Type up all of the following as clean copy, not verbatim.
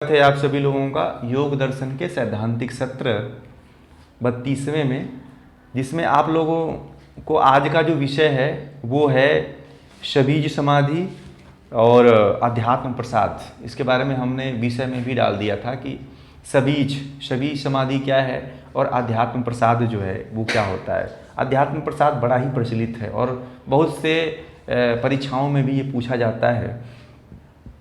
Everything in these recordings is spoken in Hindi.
है आप सभी लोगों का योग दर्शन के सैद्धांतिक सत्र 32वें में, जिसमें आप लोगों को आज का जो विषय है वो है शबीज समाधि और अध्यात्म प्रसाद। इसके बारे में हमने विषय में भी डाल दिया था कि शबीज समाधि क्या है और अध्यात्म प्रसाद जो है वो क्या होता है। अध्यात्म प्रसाद बड़ा ही प्रचलित है और बहुत से परीक्षाओं में भी ये पूछा जाता है।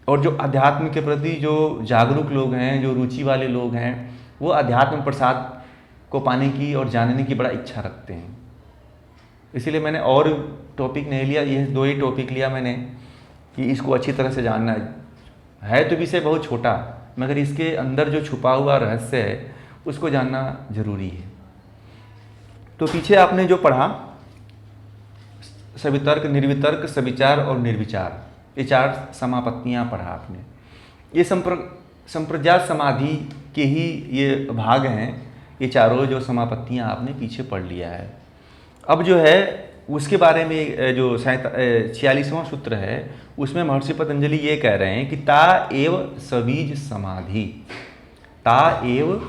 और जो अध्यात्म के प्रति जो जागरूक लोग हैं, जो रुचि वाले लोग हैं, वो अध्यात्म प्रसाद को पाने की और जानने की बड़ा इच्छा रखते हैं। इसीलिए मैंने और टॉपिक नहीं लिया, ये दो ही टॉपिक लिया मैंने कि इसको अच्छी तरह से जानना है। तो विषय बहुत छोटा, मगर इसके अंदर जो छुपा हुआ रहस्य है उसको जानना जरूरी है। तो पीछे आपने जो पढ़ा सवितर्क, निर्वितर्क, सविचार और निर्विचार, ये 4 समापत्तियाँ पढ़ा आपने। ये संप्रज्ञात समाधि के ही ये भाग हैं। ये चारों जो समापत्तियाँ आपने पीछे पढ़ लिया है। अब जो है उसके बारे में जो 46वां सूत्र है उसमें महर्षि पतंजलि ये कह रहे हैं कि ता एव सबीज समाधि, ता एव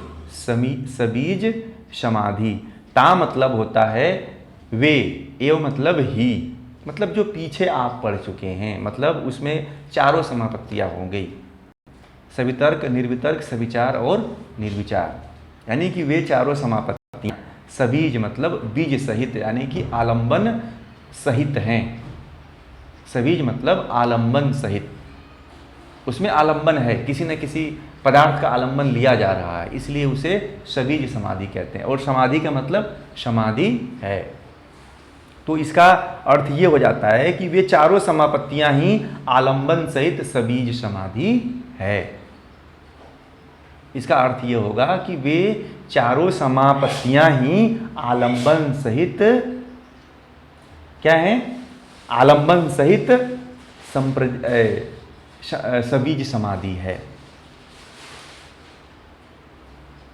सबीज समाधि। ता मतलब होता है वे, एव मतलब ही, मतलब जो पीछे आप पढ़ चुके हैं, मतलब उसमें चारों समापत्तियाँ हो गई, सवितर्क, निर्वितर्क, सविचार और निर्विचार, यानी कि वे चारों समापत्तियाँ सबीज मतलब बीज सहित, यानी कि आलंबन सहित हैं। सबीज मतलब आलंबन सहित, उसमें आलंबन है, किसी न किसी पदार्थ का आलंबन लिया जा रहा है, इसलिए उसे सबीज समाधि कहते हैं। और समाधि का मतलब समाधि है। तो इसका अर्थ ये हो जाता है कि वे चारों समापत्तियां ही आलंबन सहित सबीज समाधि है। इसका अर्थ ये होगा कि वे चारों समापत्तियां ही आलंबन सहित क्या है, आलंबन सहित सबीज समाधि है।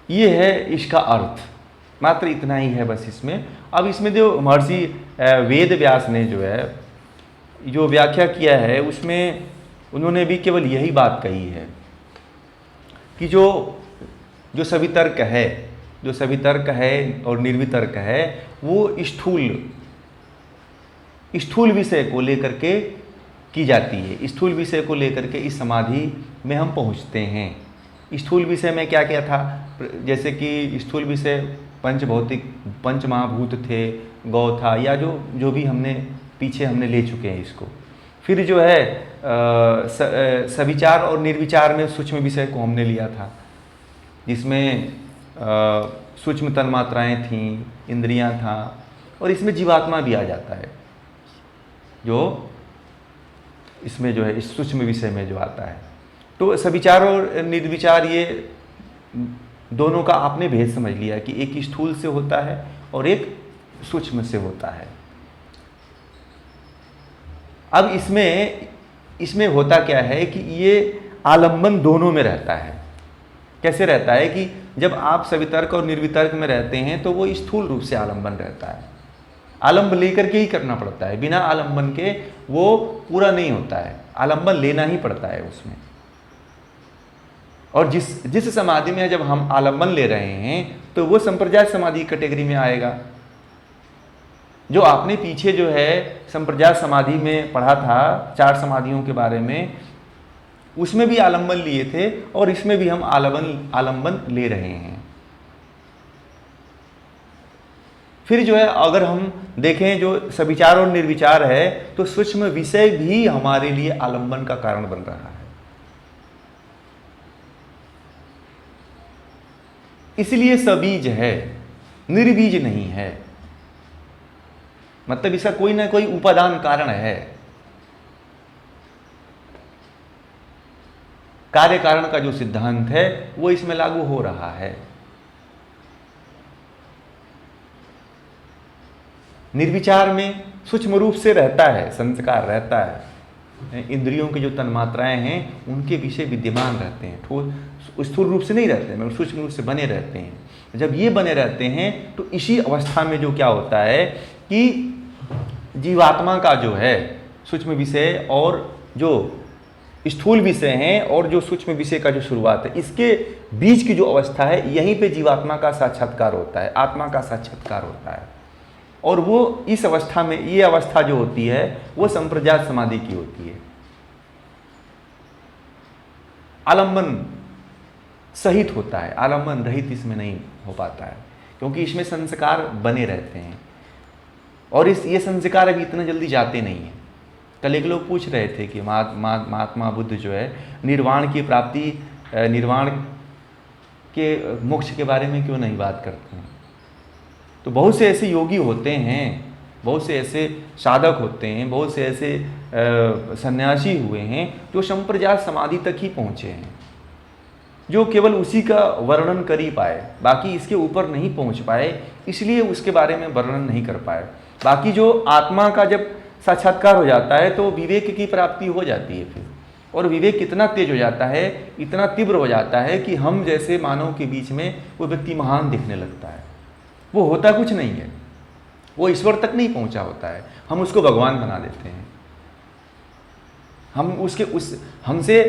ये है इसका अर्थ, मात्र इतना ही है बस इसमें। अब इसमें जो महर्षि वेद व्यास ने जो है जो व्याख्या किया है उसमें उन्होंने भी केवल यही बात कही है कि जो सवितर्क है, जो सवितर्क है और निर्वितर्क है, वो स्थूल विषय को लेकर के की जाती है। स्थूल विषय को लेकर के इस समाधि में हम पहुंचते हैं। स्थूल विषय में क्या क्या था, जैसे कि स्थूल विषय पंचभौतिक, पंच महाभूत थे, गौ था, या जो भी हमने पीछे ले चुके हैं इसको। फिर जो है सविचार और निर्विचार में सूक्ष्म विषय को हमने लिया था, जिसमें सूक्ष्म तन्मात्राएँ थीं, इंद्रियां था, और इसमें जीवात्मा भी आ जाता है, जो इसमें जो है इस सूक्ष्म विषय में जो आता है। तो सविचार और निर्विचार ये दोनों का आपने भेद समझ लिया कि एक स्थूल से होता है और एक सूक्ष्म से होता है। अब इसमें होता क्या है कि ये आलंबन दोनों में रहता है। कैसे रहता है कि जब आप सवितर्क और निर्वितर्क में रहते हैं तो वो स्थूल रूप से आलंबन रहता है, आलंबन लेकर के ही करना पड़ता है, बिना आलंबन के वो पूरा नहीं होता है, आलंबन लेना ही पड़ता है उसमें। और जिस समाधि में जब हम आलंबन ले रहे हैं तो वो संप्रज्ञात समाधि कैटेगरी में आएगा। जो आपने पीछे जो है संप्रज्ञात समाधि में पढ़ा था 4 समाधियों के बारे में, उसमें भी आलंबन लिए थे और इसमें भी हम आलंबन ले रहे हैं। फिर जो है अगर हम देखें जो सविचार और निर्विचार है तो सूक्ष्म विषय भी हमारे लिए आलंबन का कारण बन रहा है। इसलिए सबीज है, निर्बीज नहीं है, मतलब इसका कोई ना कोई उपादान कारण है। कार्य कारण का जो सिद्धांत है वो इसमें लागू हो रहा है। निर्विचार में सूक्ष्म रूप से रहता है, संस्कार रहता है, इंद्रियों की जो तन्मात्राएं हैं उनके विषय विद्यमान रहते हैं, ठोस स्थूल रूप से नहीं रहते हैं, सूक्ष्म रूप से बने रहते हैं। जब ये बने रहते हैं तो इसी अवस्था में जो क्या होता है कि जीवात्मा का जो है सूक्ष्म विषय और जो स्थूल विषय हैं और जो सूक्ष्म विषय का जो शुरुआत है, इसके बीच की जो अवस्था है, यहीं पे जीवात्मा का साक्षात्कार होता है, आत्मा का साक्षात्कार होता है। और वो इस अवस्था में, ये अवस्था जो होती है वो संप्रज्ञात समाधि की होती है। आलंबन सहित होता है, आलंबन रहित इसमें नहीं हो पाता है, क्योंकि इसमें संस्कार बने रहते हैं और ये संस्कार अभी इतना जल्दी जाते नहीं हैं। कल एक लोग पूछ रहे थे कि महात्मा बुद्ध जो है निर्वाण की प्राप्ति, निर्वाण के मोक्ष के बारे में क्यों नहीं बात करते हैं। तो बहुत से ऐसे योगी होते हैं, बहुत से ऐसे साधक होते हैं, बहुत से ऐसे सन्यासी हुए हैं जो संप्रज्ञात समाधि तक ही पहुँचे हैं, जो केवल उसी का वर्णन कर ही पाए, बाकी इसके ऊपर नहीं पहुँच पाए, इसलिए उसके बारे में वर्णन नहीं कर पाए। बाकी जो आत्मा का जब साक्षात्कार हो जाता है तो विवेक की प्राप्ति हो जाती है फिर, और विवेक इतना तेज हो जाता है, इतना तीव्र हो जाता है कि हम जैसे मानव के बीच में वो व्यक्ति महान दिखने लगता है। वो होता कुछ नहीं है, वो ईश्वर तक नहीं पहुंचा होता है, हम उसको भगवान बना देते हैं। हम हमसे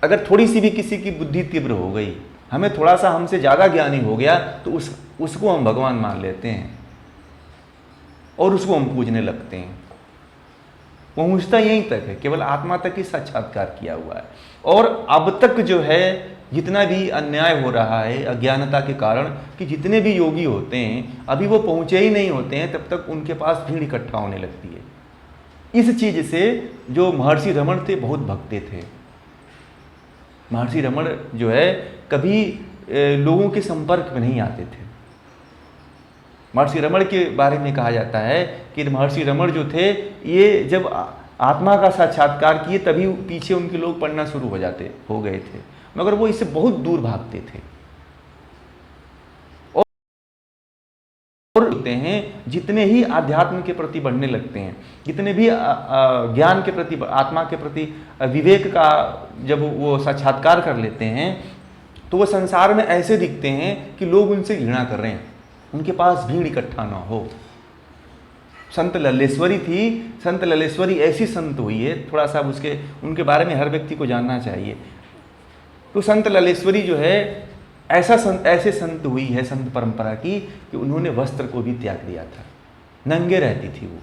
अगर थोड़ी सी भी किसी की बुद्धि तीव्र हो गई, हमें थोड़ा सा हमसे ज़्यादा ज्ञानी हो गया, तो उसको हम भगवान मान लेते हैं और उसको हम पूजने लगते हैं। पहुंचता यहीं तक है, केवल आत्मा तक ही साक्षात्कार किया हुआ है। और अब तक जो है जितना भी अन्याय हो रहा है अज्ञानता के कारण, कि जितने भी योगी होते हैं अभी वो पहुँचे ही नहीं होते हैं, तब तक उनके पास भीड़ इकट्ठा होने लगती है। इस चीज़ से जो महर्षि रमण थे बहुत भगते थे। महर्षि रमण जो है कभी लोगों के संपर्क में नहीं आते थे। महर्षि रमण के बारे में कहा जाता है कि महर्षि रमण जो थे, ये जब आत्मा का साक्षात्कार किए तभी पीछे उनके लोग पढ़ना शुरू हो गए थे, मगर वो इससे बहुत दूर भागते थे। और होते हैं जितने ही आध्यात्म के प्रति बढ़ने लगते हैं, जितने भी ज्ञान के प्रति, आत्मा के प्रति विवेक का जब वो साक्षात्कार कर लेते हैं, तो वो संसार में ऐसे दिखते हैं कि लोग उनसे घृणा कर रहे हैं, उनके पास भीड़ इकट्ठा ना हो। संत लल्लेश्वरी थी, संत लल्लेश्वरी ऐसी संत हुई है, थोड़ा सा उनके बारे में हर व्यक्ति को जानना चाहिए। तो संत लल्लेश्वरी जो है ऐसे संत हुई है संत परंपरा की कि उन्होंने वस्त्र को भी त्याग दिया था, नंगे रहती थी वो।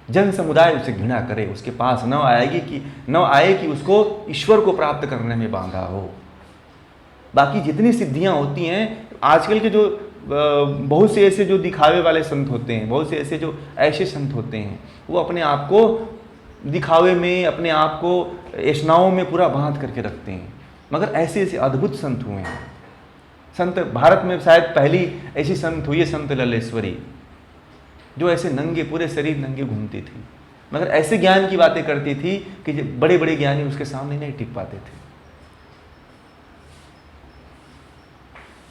जन समुदाय उसे घृणा करे, उसके पास न आए कि उसको ईश्वर को प्राप्त करने में बांधा हो। बाकी जितनी सिद्धियां होती हैं, आजकल के जो बहुत से ऐसे जो दिखावे वाले संत होते हैं, बहुत से ऐसे जो ऐसे संत होते हैं, वो अपने आप को दिखावे में, अपने आप को ऐशनाओं में पूरा बांध करके रखते हैं, मगर ऐसे ऐसे अद्भुत संत हुए हैं। संत भारत में शायद पहली ऐसी संत हुई है संत लल्लेश्वरी, जो ऐसे नंगे, पूरे शरीर नंगे घूमती थी, मगर ऐसे ज्ञान की बातें करती थी कि बड़े बड़े ज्ञानी उसके सामने नहीं टिक पाते थे।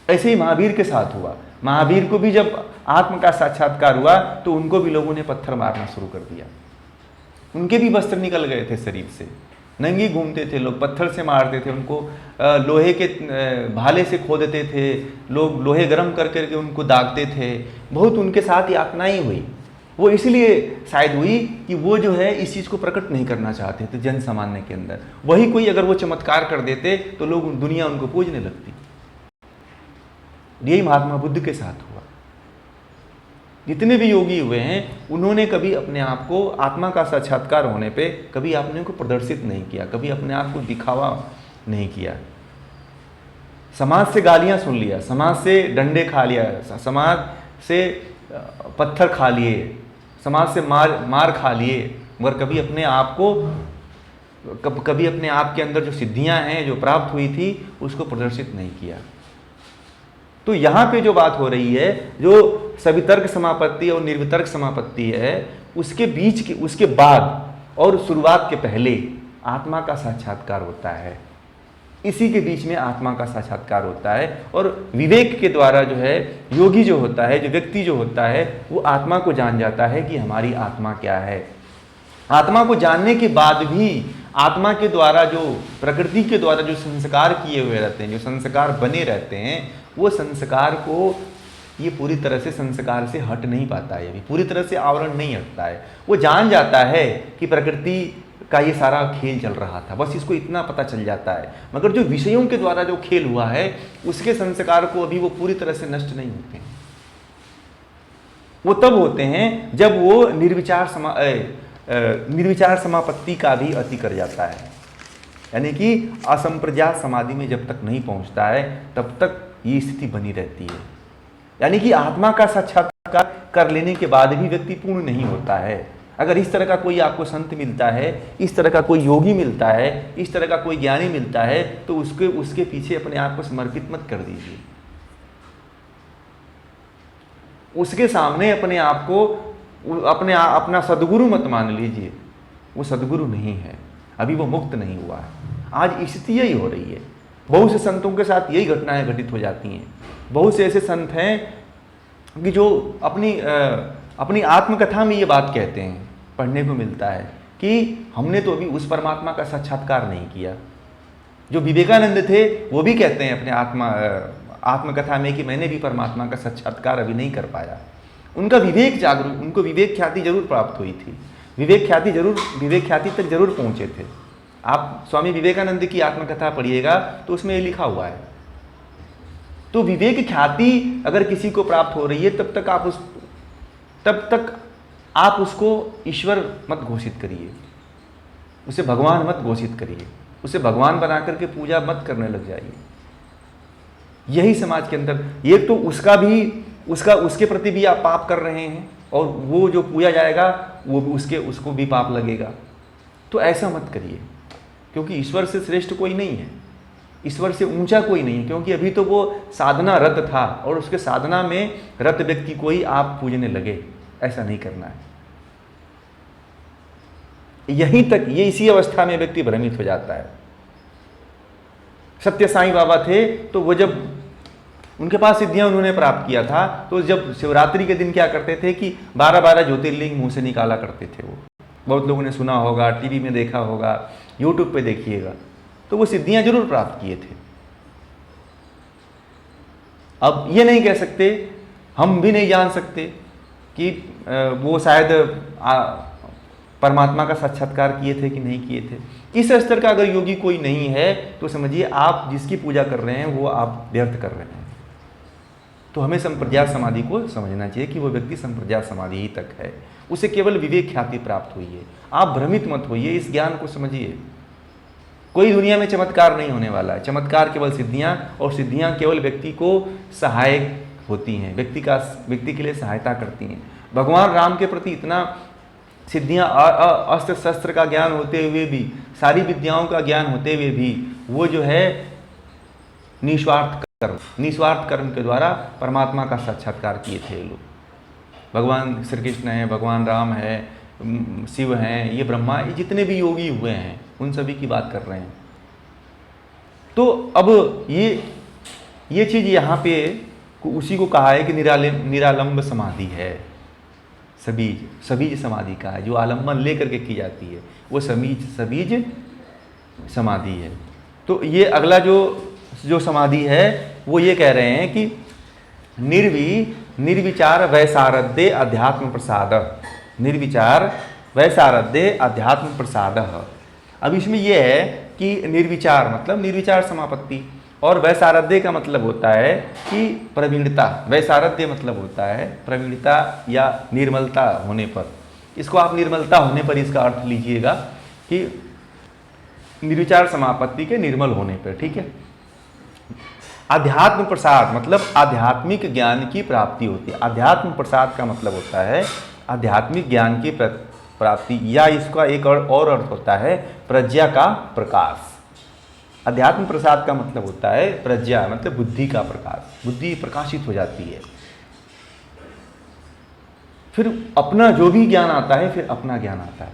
ऐसे ही महावीर के साथ हुआ। महावीर को भी जब आत्म का साक्षात्कार हुआ तो उनको भी लोगों ने पत्थर मारना शुरू कर दिया, उनके भी वस्त्र निकल गए थे शरीर से, नंगी घूमते थे लोग, पत्थर से मारते थे उनको, लोहे के भाले से खोदते थे लोग, लोहे गर्म कर करके उनको दागते थे। बहुत उनके साथ यातनाएं हुई। वो इसलिए शायद हुई कि वो जो है इस चीज़ को प्रकट नहीं करना चाहते थे जन सामान्य के अंदर। वही कोई अगर वो चमत्कार कर देते तो लोग, दुनिया उनको पूजने लगती। यही महात्मा बुद्ध के साथ हुआ। जितने भी योगी हुए हैं, उन्होंने कभी अपने आप को आत्मा का साक्षात्कार होने पे कभी अपने को प्रदर्शित नहीं किया, कभी अपने आप को दिखावा नहीं किया। समाज से गालियां सुन लिया, समाज से डंडे खा लिया, समाज से पत्थर खा लिए, समाज से मार खा लिए, मगर कभी अपने आप को, कभी अपने आप के अंदर जो सिद्धियां हैं जो प्राप्त हुई थी उसको प्रदर्शित नहीं किया। तो यहाँ पे जो बात हो रही है, जो सवितर्क समापत्ति और निर्वितर्क समापत्ति है, उसके बीच की, उसके बाद और शुरुआत के पहले आत्मा का साक्षात्कार होता है। इसी के बीच में आत्मा का साक्षात्कार होता है। और विवेक के द्वारा जो है योगी जो होता है, जो व्यक्ति जो होता है, वो आत्मा को जान जाता है कि हमारी आत्मा क्या है। आत्मा को जानने के बाद भी आत्मा के द्वारा, जो प्रकृति के द्वारा जो संस्कार किए हुए रहते हैं, जो संस्कार बने रहते हैं, वो संस्कार को ये पूरी तरह से संस्कार से हट नहीं पाता है, अभी पूरी तरह से आवरण नहीं हटता है। वो जान जाता है कि प्रकृति का ये सारा खेल चल रहा था, बस इसको इतना पता चल जाता है, मगर जो विषयों के द्वारा जो खेल हुआ है उसके संस्कार को अभी वो पूरी तरह से नष्ट नहीं होते हैं। वो तब होते हैं जब वो निर्विचार समापत्ति का भी अति कर जाता है, यानी कि असंप्रज्ञात समाधि में जब तक नहीं पहुंचता है तब तक ये स्थिति बनी रहती है। यानी कि आत्मा का साक्षात्कार कर लेने के बाद भी व्यक्ति पूर्ण नहीं होता है। अगर इस तरह का कोई आपको संत मिलता है, इस तरह का कोई योगी मिलता है, इस तरह का कोई ज्ञानी मिलता है, तो उसके पीछे अपने आप को समर्पित मत कर दीजिए। उसके सामने अपने आप को अपना सद्गुरु मत मान लीजिए। वो सद्गुरु नहीं है, अभी वो मुक्त नहीं हुआ है। आज स्थिति यही हो रही है, बहुत से संतों के साथ यही घटनाएं घटित हो जाती हैं। बहुत से ऐसे संत हैं कि जो अपनी आत्मकथा में ये बात कहते हैं, पढ़ने को मिलता है कि हमने तो अभी उस परमात्मा का साक्षात्कार नहीं किया। जो विवेकानंद थे वो भी कहते हैं अपने आत्मकथा में कि मैंने भी परमात्मा का साक्षात्कार अभी नहीं कर पाया। उनका विवेक जागरूक, उनको विवेक ख्याति जरूर प्राप्त हुई थी, विवेक ख्याति तक जरूर पहुंचे थे। आप स्वामी विवेकानंद की आत्मकथा पढ़िएगा तो उसमें ये लिखा हुआ है। तो विवेक ख्याति अगर किसी को प्राप्त हो रही है तब तक आप उसको ईश्वर मत घोषित करिए, उसे भगवान मत घोषित करिए, उसे भगवान बना करके पूजा मत करने लग जाइए। यही समाज के अंदर ये तो उसके प्रति भी आप पाप कर रहे हैं, और वो जो पूजा जाएगा वो उसको भी पाप लगेगा। तो ऐसा मत करिए, क्योंकि ईश्वर से श्रेष्ठ कोई नहीं है, ईश्वर से ऊंचा कोई नहीं है, क्योंकि अभी तो वो साधना रत था और उसके साधना में रत व्यक्ति को ही आप पूजने लगे। ऐसा नहीं करना है। यहीं तक ये इसी अवस्था में व्यक्ति भ्रमित हो जाता है। सत्य साईं बाबा थे तो वो जब उनके पास सिद्धियां उन्होंने प्राप्त किया था, तो जब शिवरात्रि के दिन क्या करते थे कि 12-12 ज्योतिर्लिंग मुंह से निकाला करते थे। वो बहुत लोगों ने सुना होगा, टीवी में देखा होगा, यूट्यूब पे देखिएगा, तो वो सिद्धियां जरूर प्राप्त किए थे। अब ये नहीं कह सकते, हम भी नहीं जान सकते कि वो शायद परमात्मा का साक्षात्कार किए थे कि नहीं किए थे। इस स्तर का अगर योगी कोई नहीं है तो समझिए आप जिसकी पूजा कर रहे हैं वो आप व्यर्थ कर रहे हैं। तो हमें संप्रज्ञात समाधि को समझना चाहिए कि वो व्यक्ति संप्रज्ञात समाधि ही तक है, उसे केवल विवेक ख्याति प्राप्त हुई है। आप भ्रमित मत होइए, इस ज्ञान को समझिए। कोई दुनिया में चमत्कार नहीं होने वाला है। चमत्कार केवल सिद्धियां, और सिद्धियां केवल व्यक्ति को सहायक होती हैं, व्यक्ति के लिए सहायता करती हैं। भगवान राम के प्रति इतना सिद्धियां, अस्त्र शस्त्र का ज्ञान होते हुए भी, सारी विद्याओं का ज्ञान होते हुए भी, वो जो है निस्वार्थ कर्म के द्वारा परमात्मा का साक्षात्कार किए थे लोग। भगवान श्री कृष्ण हैं, भगवान राम है, शिव हैं, ये ब्रह्मा, ये जितने भी योगी हुए हैं उन सभी की बात कर रहे हैं। तो अब ये चीज़ यहाँ पे उसी को कहा है कि निरालंब समाधि है। सबीज समाधि का है, जो आलम्बन लेकर के की जाती है, वो सबीज समाधि है। तो ये अगला जो समाधि है वो ये कह रहे हैं कि निर्विचार वैसारद्य अध्यात्म प्रसाद। निर्विचार वैसारद्य अध्यात्म प्रसाद। अब इसमें यह है कि निर्विचार मतलब निर्विचार समापत्ति, और वैसारद्य का मतलब होता है कि प्रवीणता। वैसारद्य मतलब होता है प्रवीणता या निर्मलता होने पर। इसको आप निर्मलता होने पर इसका अर्थ लीजिएगा कि निर्विचार समापत्ति के निर्मल होने पर, ठीक है। अध्यात्म प्रसाद मतलब आध्यात्मिक ज्ञान की प्राप्ति होती है। अध्यात्म प्रसाद का मतलब होता है आध्यात्मिक ज्ञान की प्राप्ति, या इसका एक और अर्थ होता है प्रज्ञा का प्रकाश। अध्यात्म प्रसाद का मतलब होता है प्रज्ञा मतलब बुद्धि का प्रकाश, बुद्धि प्रकाशित हो जाती है। फिर अपना जो भी ज्ञान आता है, फिर अपना ज्ञान आता है।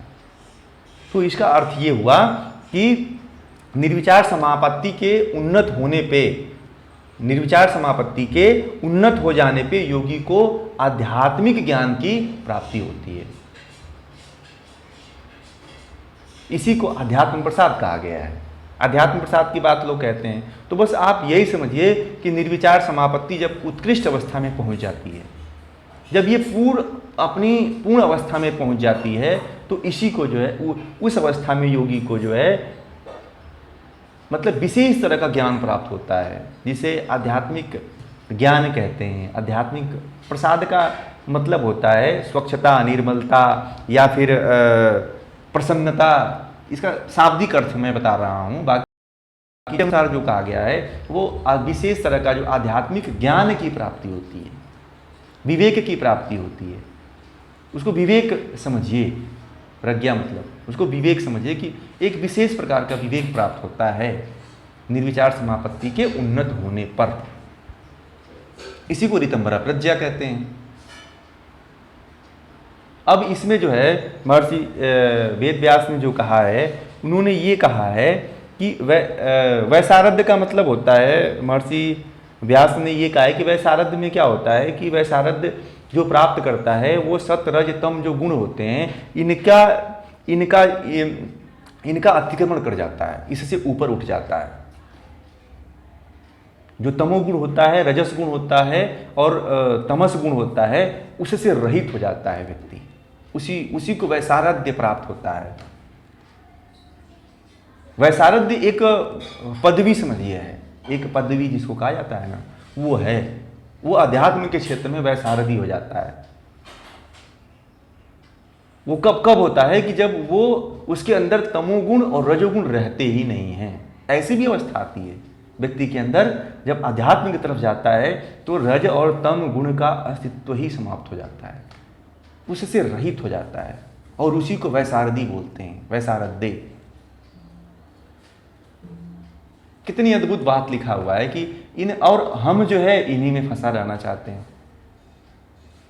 तो इसका अर्थ ये हुआ कि निर्विचार समापत्ति के उन्नत होने पे, निर्विचार समापत्ति के उन्नत हो जाने पे योगी को आध्यात्मिक ज्ञान की प्राप्ति होती है। इसी को अध्यात्म प्रसाद कहा गया है। अध्यात्म प्रसाद की बात लोग कहते हैं। तो बस आप यही समझिए कि निर्विचार समापत्ति जब उत्कृष्ट अवस्था में पहुंच जाती है, जब ये अपनी पूर्ण अवस्था में पहुंच जाती है, तो इसी को जो है उस अवस्था में योगी को जो है मतलब विशेष तरह का ज्ञान प्राप्त होता है, जिसे आध्यात्मिक ज्ञान कहते हैं। आध्यात्मिक प्रसाद का मतलब होता है स्वच्छता, निर्मलता या फिर प्रसन्नता। इसका शाब्दिक अर्थ मैं बता रहा हूँ, बाकी के अनुसार जो कहा गया है वो विशेष तरह का जो आध्यात्मिक ज्ञान की प्राप्ति होती है, विवेक की प्राप्ति होती है। उसको विवेक समझिए, प्रज्ञा मतलब उसको विवेक समझिए कि एक विशेष प्रकार का विवेक प्राप्त होता है निर्विचार समापत्ति के उन्नत होने पर। इसी को ऋतंभरा प्रज्ञा कहते हैं। अब इसमें जो है महर्षि वेद व्यास ने जो कहा है, उन्होंने ये कहा है कि वैसारध्य का मतलब होता है, महर्षि व्यास ने ये कहा है कि वैसारध्य में क्या होता है कि वैसारध्य जो प्राप्त करता है वो सत रज तम जो गुण होते हैं इनका अतिक्रमण कर जाता है, इससे ऊपर उठ जाता है। जो तमोगुण होता है, रजस गुण होता है और तमस गुण होता है, उससे रहित हो जाता है व्यक्ति। उसी को वैसारध्य प्राप्त होता है। वैसारध्य एक पदवी समझिए है, एक पदवी जिसको कहा जाता है ना, वो है, वो अध्यात्म के क्षेत्र में वैसारथी हो जाता है। वो कब होता है कि जब वो उसके अंदर तमोगुण और रजोगुण रहते ही नहीं हैं। ऐसी भी अवस्था आती है व्यक्ति के अंदर, जब अध्यात्म की तरफ जाता है तो रज और तम गुण का अस्तित्व ही समाप्त हो जाता है, उससे रहित हो जाता है, और उसी को वैसारदी बोलते हैं, वैसारध्य। कितनी अद्भुत बात लिखा हुआ है कि और हम जो है इन्हीं में फंसा रहना चाहते हैं।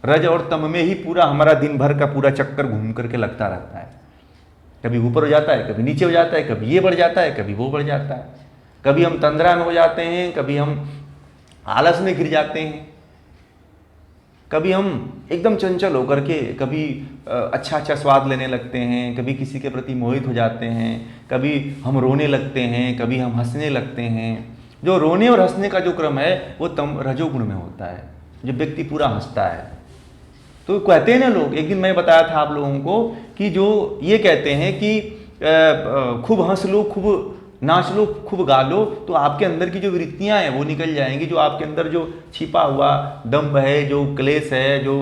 रज और तम में ही पूरा हमारा दिन भर का पूरा चक्कर घूम करके लगता रहता है। कभी ऊपर हो जाता है, कभी नीचे हो जाता है, कभी ये बढ़ जाता है, कभी वो बढ़ जाता है, कभी हम तंद्रा में हो जाते हैं, कभी हम आलस में गिर जाते हैं, कभी हम एकदम चंचल होकर के कभी अच्छा स्वाद लेने लगते हैं, कभी किसी के प्रति मोहित हो जाते हैं, कभी हम रोने लगते हैं, कभी हम हंसने लगते हैं। जो रोने और हंसने का जो क्रम है वो रजोगुण में होता है, जो व्यक्ति पूरा हंसता है। तो कहते हैं ना लोग, एक दिन मैं बताया था आप लोगों को कि जो ये कहते हैं कि खूब हंस लो, खूब नाच लो, खूब गा लो, तो आपके अंदर की जो वृत्तियां हैं वो निकल जाएंगी। जो आपके अंदर जो छिपा हुआ दम्भ है, जो क्लेश है, जो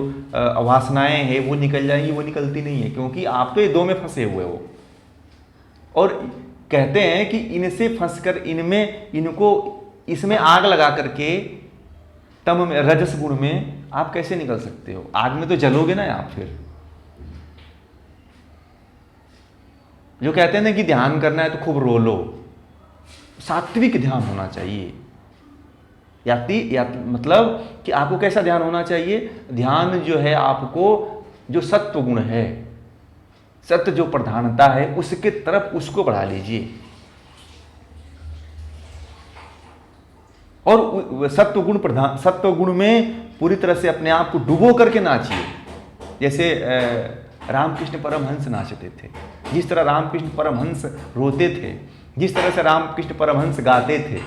वासनाएं हैं, वो निकल जाएंगी। वो निकलती नहीं है, क्योंकि आप तो ये दो में फंसे हुए हो। और कहते हैं कि इनसे फंसकर इसमें आग लगा करके तम में, रजस गुण में आप कैसे निकल सकते हो? आग में तो जलोगे ना आप। फिर जो कहते हैं ना कि ध्यान करना है तो खूब रो लो, सात्विक ध्यान होना चाहिए। या मतलब कि आपको कैसा ध्यान होना चाहिए? ध्यान जो है आपको जो सत्व गुण है, सत्य जो प्रधानता है, उसके तरफ उसको बढ़ा लीजिए। और सत्व गुण में पूरी तरह से अपने आप को डुबो करके नाचिए। जैसे रामकृष्ण परमहंस नाचते थे, जिस तरह रामकृष्ण परमहंस रोते थे, जिस तरह से रामकृष्ण परमहंस गाते थे।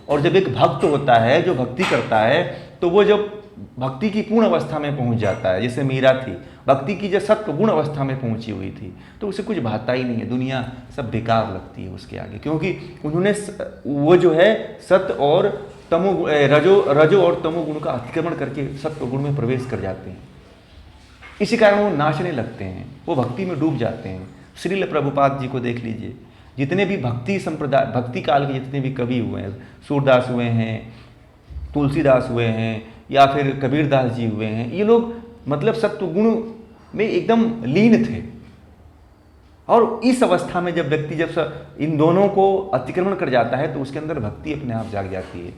और जब एक भक्त होता है जो भक्ति करता है, तो वो जब भक्ति की पूर्ण अवस्था में पहुंच जाता है, जैसे मीरा थी, भक्ति की जब सत्व गुण अवस्था में पहुंची हुई थी, तो उसे कुछ भाता ही नहीं है, दुनिया सब बेकार लगती है उसके आगे, क्योंकि उन्होंने वो जो है सत्य और रजो और तमो गुण का अतिक्रमण करके सत्व गुण में प्रवेश कर जाते हैं। इसी कारण वो नाचने लगते हैं, वो भक्ति में डूब जाते हैं। श्रील प्रभुपाद जी को देख लीजिए, जितने भी भक्ति संप्रदाय, भक्ति काल के जितने भी कवि हुए हैं, सूरदास हुए हैं, तुलसीदास हुए हैं, या फिर कबीरदास जी हुए हैं, ये लोग मतलब सत्व गुण में एकदम लीन थे। और इस अवस्था में जब व्यक्ति जब इन दोनों को अतिक्रमण कर जाता है, तो उसके अंदर भक्ति अपने आप जाग जाती है,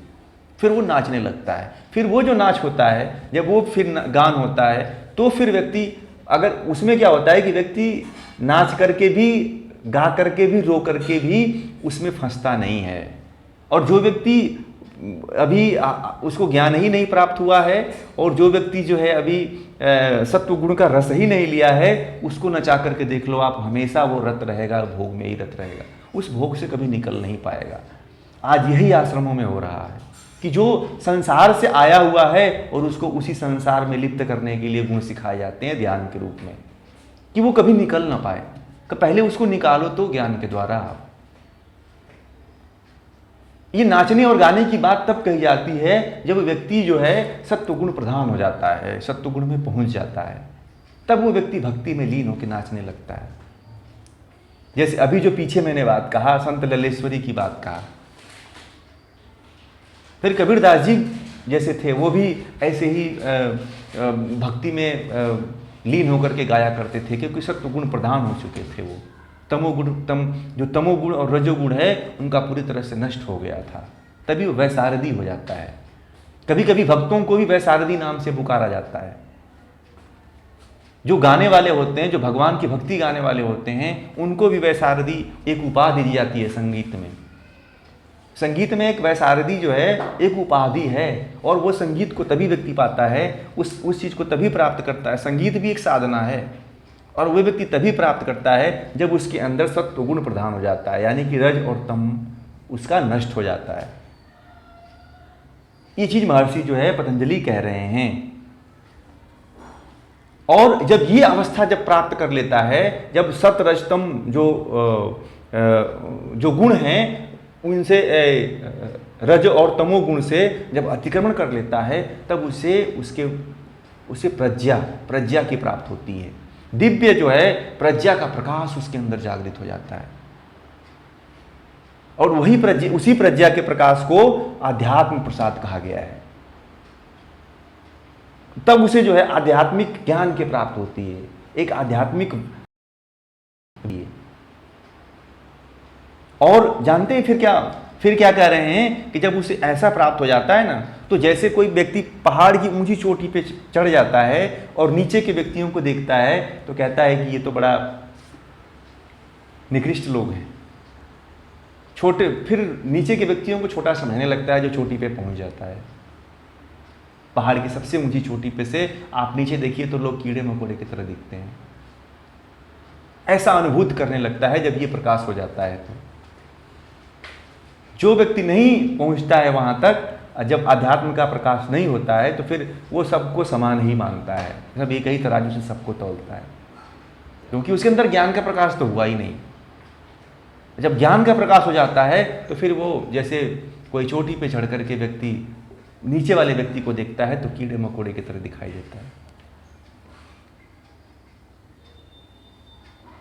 फिर वो नाचने लगता है। फिर वो जो नाच होता है, जब वो फिर गान होता है, तो फिर व्यक्ति, अगर उसमें क्या होता है कि व्यक्ति नाच करके भी, गा करके भी, रो करके भी उसमें फंसता नहीं है। और जो व्यक्ति अभी उसको ज्ञान ही नहीं प्राप्त हुआ है, और जो व्यक्ति जो है अभी सत्व गुण का रस ही नहीं लिया है, उसको नचा करके देख लो आप, हमेशा वो रत रहेगा, भोग में ही रत रहेगा। उस भोग से कभी निकल नहीं पाएगा। आज यही आश्रमों में हो रहा है कि जो संसार से आया हुआ है और उसको उसी संसार में लिप्त करने के लिए गुण सिखाए जाते हैं ध्यान के रूप में, कि वो कभी निकल ना पाए। कि पहले उसको निकालो तो ज्ञान के द्वारा। ये नाचने और गाने की बात तब कही जाती है जब व्यक्ति जो है सत्वगुण प्रधान हो जाता है, सत्वगुण में पहुंच जाता है, तब वो व्यक्ति भक्ति में लीन होकर नाचने लगता है। जैसे अभी जो पीछे मैंने बात कहा, संत ललेश्वरी की बात कहा, फिर कबीरदास जी जैसे थे वो भी ऐसे ही भक्ति में लीन होकर के गाया करते थे, क्योंकि सत्वगुण प्रधान हो चुके थे। वो जो तमोगुण और रजोगुण है उनका पूरी तरह से नष्ट हो गया था, तभी वो वैसारदी हो जाता है। कभी कभी भक्तों को भी वैसारदी नाम से पुकारा जाता है। जो गाने वाले होते हैं, जो भगवान की भक्ति गाने वाले होते हैं, उनको भी वैसारदी एक उपाधि दी जाती है संगीत में। संगीत में एक वैसारदी जो है एक उपाधि है, और वो संगीत को तभी व्यक्ति पाता है, उस चीज़ को तभी प्राप्त करता है। संगीत भी एक साधना है, और वो व्यक्ति तभी प्राप्त करता है जब उसके अंदर सत्व गुण प्रधान हो जाता है, यानी कि रज और तम उसका नष्ट हो जाता है। ये चीज़ महर्षि जो है पतंजलि कह रहे हैं। और जब ये अवस्था जब प्राप्त कर लेता है, जब सत रजतम जो गुण हैं उनसे रज और तमो गुण से जब अतिक्रमण कर लेता है, तब उसे प्रज्ञा की प्राप्त होती है। दिव्य जो है प्रज्ञा का प्रकाश उसके अंदर जागृत हो जाता है, और उसी प्रज्ञा के प्रकाश को आध्यात्म प्रसाद कहा गया है। तब उसे जो है आध्यात्मिक ज्ञान की प्राप्त होती है, एक आध्यात्मिक। और जानते हैं फिर क्या कह रहे हैं कि जब उसे ऐसा प्राप्त हो जाता है ना, तो जैसे कोई व्यक्ति पहाड़ की ऊंची चोटी पे चढ़ जाता है और नीचे के व्यक्तियों को देखता है तो कहता है कि ये तो बड़ा निकृष्ट लोग हैं, छोटे। फिर नीचे के व्यक्तियों को छोटा समझने लगता है जो चोटी पे पहुंच जाता है। पहाड़ की सबसे ऊंची चोटी पे से आप नीचे देखिए तो लोग कीड़े मकोड़े की तरह दिखते हैं। ऐसा अनुभूत करने लगता है जब ये प्रकाश हो जाता है। तो जो व्यक्ति नहीं पहुंचता है वहां तक, जब अध्यात्म का प्रकाश नहीं होता है, तो फिर वो सबको समान ही मानता है, सब एक ही तराजू से सबको तौलता है, क्योंकि उसके अंदर ज्ञान का प्रकाश तो हुआ ही नहीं। जब ज्ञान का प्रकाश हो जाता है तो फिर वो जैसे कोई चोटी पे चढ़ करके व्यक्ति नीचे वाले व्यक्ति को देखता है तो कीड़े मकोड़े की तरह दिखाई देता है।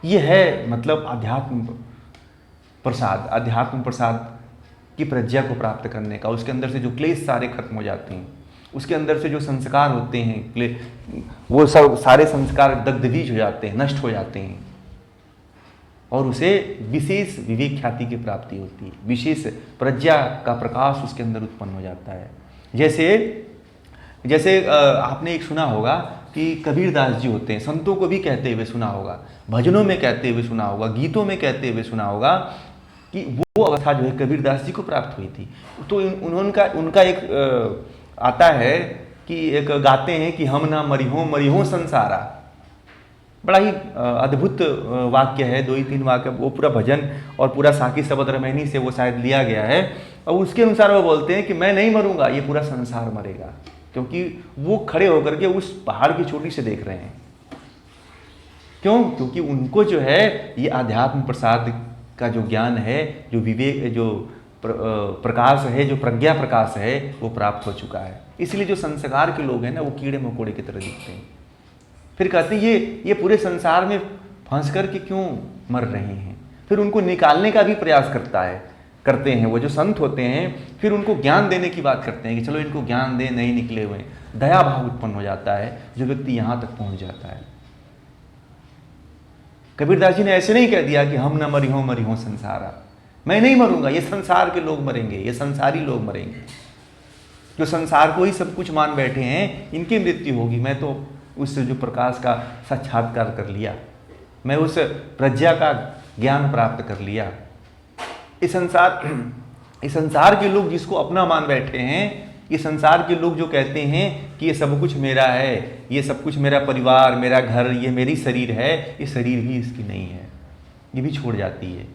ये है मतलब अध्यात्म प्रसाद की प्रज्ञा को प्राप्त करने का। उसके अंदर से जो क्लेश सारे खत्म हो जाते हैं, उसके अंदर से जो संस्कार होते हैं वो सब सारे संस्कार दग्धबीज हो जाते हैं, नष्ट हो जाते हैं, और उसे विशेष विवेक ख्याति की प्राप्ति होती है, विशेष प्रज्ञा का प्रकाश उसके अंदर उत्पन्न हो जाता है। जैसे आपने एक सुना होगा कि कबीरदास जी होते हैं, संतों को भी कहते हुए सुना होगा, भजनों में कहते हुए सुना होगा, गीतों में कहते हुए सुना होगा कि वो अवस्था जो है कबीरदास जी को प्राप्त हुई थी। तो उनका एक आता है कि एक गाते हैं कि हम ना मरिहो संसारा। बड़ा ही अद्भुत वाक्य है, 2 ही 3 वाक्य, वो पूरा भजन और पूरा साकी शबद रमैनी से वो शायद लिया गया है। और उसके अनुसार वो बोलते हैं कि मैं नहीं मरूंगा, ये पूरा संसार मरेगा, क्योंकि वो खड़े होकर के उस पहाड़ की चोटी से देख रहे हैं। क्यों? क्योंकि उनको जो है ये आध्यात्म प्रसाद का जो ज्ञान है, जो विवेक, जो प्रकाश है, जो प्रज्ञा प्रकाश है, वो प्राप्त हो चुका है। इसलिए जो संस्कार के लोग हैं ना, वो कीड़े मकोड़े की तरह दिखते हैं। फिर कहते हैं ये पूरे संसार में फंस कर के क्यों मर रहे हैं। फिर उनको निकालने का भी प्रयास करते हैं वो जो संत होते हैं। फिर उनको ज्ञान देने की बात करते हैं कि चलो इनको ज्ञान दें, नहीं निकले हुए। दया भाव उत्पन्न हो जाता है, जो व्यक्ति यहाँ तक पहुँच जाता है। कबीरदास जी ने ऐसे नहीं कह दिया कि हम न मरिहो संसारा, मैं नहीं मरूंगा, ये संसार के लोग मरेंगे, ये संसारी लोग मरेंगे, जो संसार को ही सब कुछ मान बैठे हैं, इनकी मृत्यु होगी। मैं तो उस जो प्रकाश का साक्षात्कार कर लिया, मैं उस प्रज्ञा का ज्ञान प्राप्त कर लिया। इस संसार के लोग जिसको अपना मान बैठे हैं, ये संसार के लोग जो कहते हैं कि ये सब कुछ मेरा है, ये सब कुछ मेरा परिवार, मेरा घर, ये मेरी शरीर है, ये शरीर भी इसकी नहीं है, ये भी छोड़ जाती है।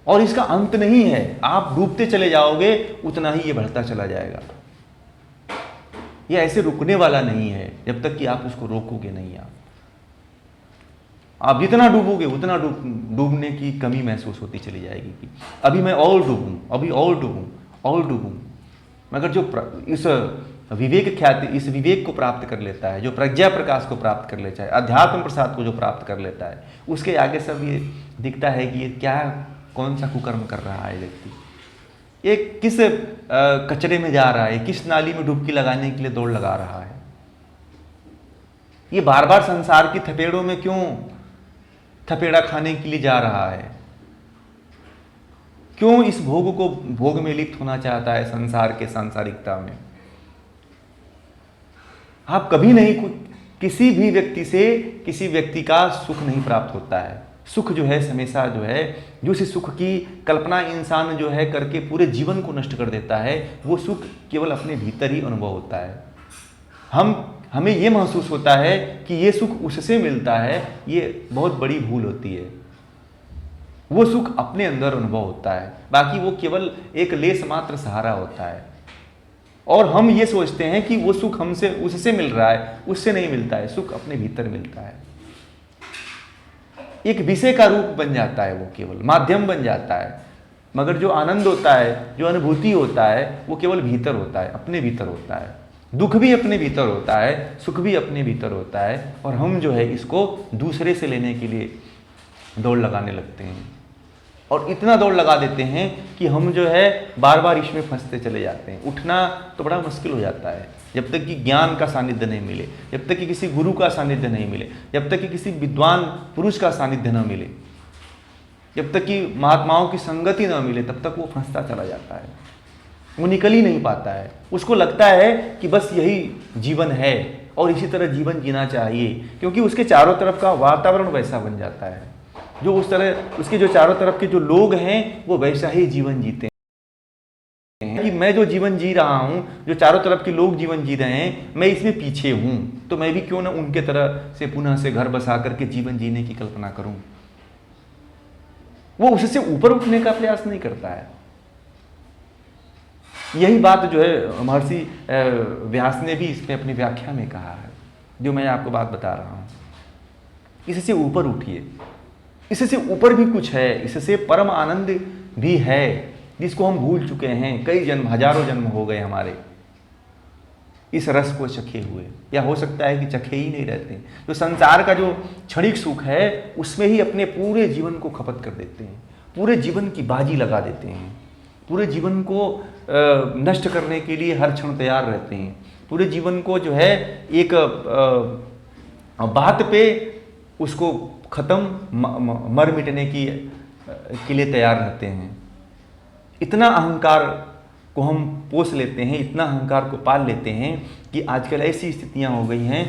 और इसका अंत नहीं है, आप डूबते चले जाओगे उतना ही ये बढ़ता चला जाएगा। ये ऐसे रुकने वाला नहीं है जब तक कि आप उसको रोकोगे नहीं। आप जितना डूबोगे उतना डूबने की कमी महसूस होती चली जाएगी कि अभी मैं और डूबूं, अभी और डूबूं और डूबूं। मगर जो इस विवेक ख्याति, इस विवेक को प्राप्त कर लेता है, जो प्रज्ञा प्रकाश को प्राप्त कर लेता है, अध्यात्म प्रसाद को जो प्राप्त कर लेता है, उसके आगे सब ये दिखता है कि ये क्या, कौन सा कुकर्म कर रहा है व्यक्ति, ये किस कचरे में जा रहा है, किस नाली में डुबकी लगाने के लिए दौड़ लगा रहा है, ये बार बार संसार की थपेड़ों में क्यों थपेड़ा खाने के लिए जा रहा है, क्यों इस भोग में लिप्त होना चाहता है संसार के सांसारिकता में। आप कभी नहीं, किसी भी व्यक्ति से किसी व्यक्ति का सुख नहीं प्राप्त होता है। सुख जो है हमेशा जो है, जो इस सुख की कल्पना इंसान जो है करके पूरे जीवन को नष्ट कर देता है, वो सुख केवल अपने भीतर ही अनुभव होता है। हमें ये महसूस होता है कि ये सुख उससे मिलता है, ये बहुत बड़ी भूल होती है। वो सुख अपने अंदर अनुभव होता है, बाकी वो केवल एक लेस मात्र सहारा होता है। और हम ये सोचते हैं कि वो सुख हमसे उससे मिल रहा है, उससे नहीं मिलता है, सुख अपने भीतर मिलता है। एक विषय का रूप बन जाता है, वो केवल माध्यम बन जाता है। मगर जो आनंद होता है, जो अनुभूति होता है, वो केवल भीतर होता है, अपने भीतर होता है। दुख भी अपने भीतर होता है, सुख भी अपने भीतर होता है। और हम जो है इसको दूसरे से लेने के लिए दौड़ लगाने लगते हैं, और इतना दौड़ लगा देते हैं कि हम जो है बार बार इसमें फंसते चले जाते हैं। उठना तो बड़ा मुश्किल हो जाता है जब तक कि ज्ञान का सानिध्य नहीं मिले, जब तक कि किसी गुरु का सानिध्य नहीं मिले, जब तक कि किसी विद्वान पुरुष का सानिध्य न मिले, जब तक कि महात्माओं की संगति न मिले, तब तक वो फंसता चला जाता है, वो निकल ही नहीं पाता है। उसको लगता है कि बस यही जीवन है और इसी तरह जीवन जीना चाहिए, क्योंकि उसके चारों तरफ का वातावरण वैसा बन जाता है, जो उस तरह उसके जो चारों तरफ के जो लोग हैं वो वैसा ही जीवन जीते हैं कि मैं जो जीवन जी रहा हूं, जो चारों तरफ के लोग जीवन जी रहे हैं, मैं इसमें पीछे हूं, तो मैं भी क्यों ना उनके तरह से पुनः से घर बसा करके जीवन जीने की कल्पना करूं। वो उससे ऊपर उठने का प्रयास नहीं करता है। यही बात जो है महर्षि व्यास ने भी इसमें अपनी व्याख्या में कहा है, जो मैं आपको बात बता रहा हूं। इससे ऊपर उठिए, इससे ऊपर भी कुछ है, इससे परम आनंद भी है जिसको हम भूल चुके हैं। कई जन्म, हजारों जन्म हो गए हमारे इस रस को चखे हुए, या हो सकता है कि चखे ही नहीं रहते। तो संसार का जो क्षणिक सुख है उसमें ही अपने पूरे जीवन को खपत कर देते हैं, पूरे जीवन की बाजी लगा देते हैं, पूरे जीवन को नष्ट करने के लिए हर क्षण तैयार रहते हैं, पूरे जीवन को जो है एक बात पे उसको खत्म मर मिटने के लिए तैयार रहते हैं। इतना अहंकार को हम पोष लेते हैं, इतना अहंकार को पाल लेते हैं कि आजकल ऐसी स्थितियां हो गई हैं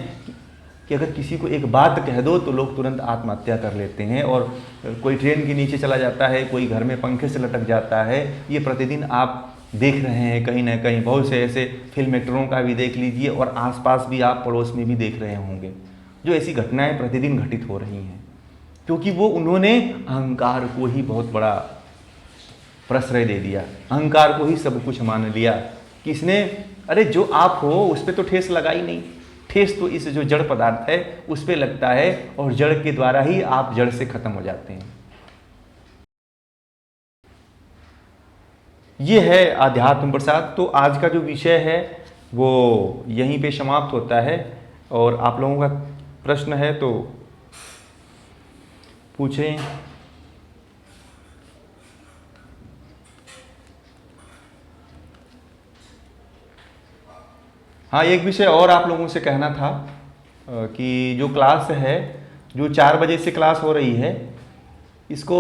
कि अगर किसी को एक बात कह दो तो लोग तुरंत आत्महत्या कर लेते हैं, और कोई ट्रेन के नीचे चला जाता है, कोई घर में पंखे से लटक जाता है। ये प्रतिदिन आप देख रहे हैं कहीं ना कहीं, बहुत से ऐसे फिल्म एक्टरों का भी देख लीजिए, और आसपास भी आप पड़ोस में भी देख रहे होंगे, जो ऐसी घटनाएं प्रतिदिन घटित हो रही हैं, क्योंकि वो उन्होंने अहंकार को ही बहुत बड़ा प्रश्रय दे दिया, अहंकार को ही सब कुछ मान लिया कि इसने, अरे जो आप हो उस पर तो ठेस लगा ही नहीं, ठेस तो इस जो जड़ पदार्थ है उस पर लगता है, और जड़ के द्वारा ही आप जड़ से खत्म हो जाते हैं। ये है आध्यात्म प्रसाद। तो आज का जो विषय है वो यहीं पे समाप्त होता है, और आप लोगों का प्रश्न है तो पूछें। हाँ, एक विषय और आप लोगों से कहना था कि जो क्लास है, जो 4 बजे से क्लास हो रही है, इसको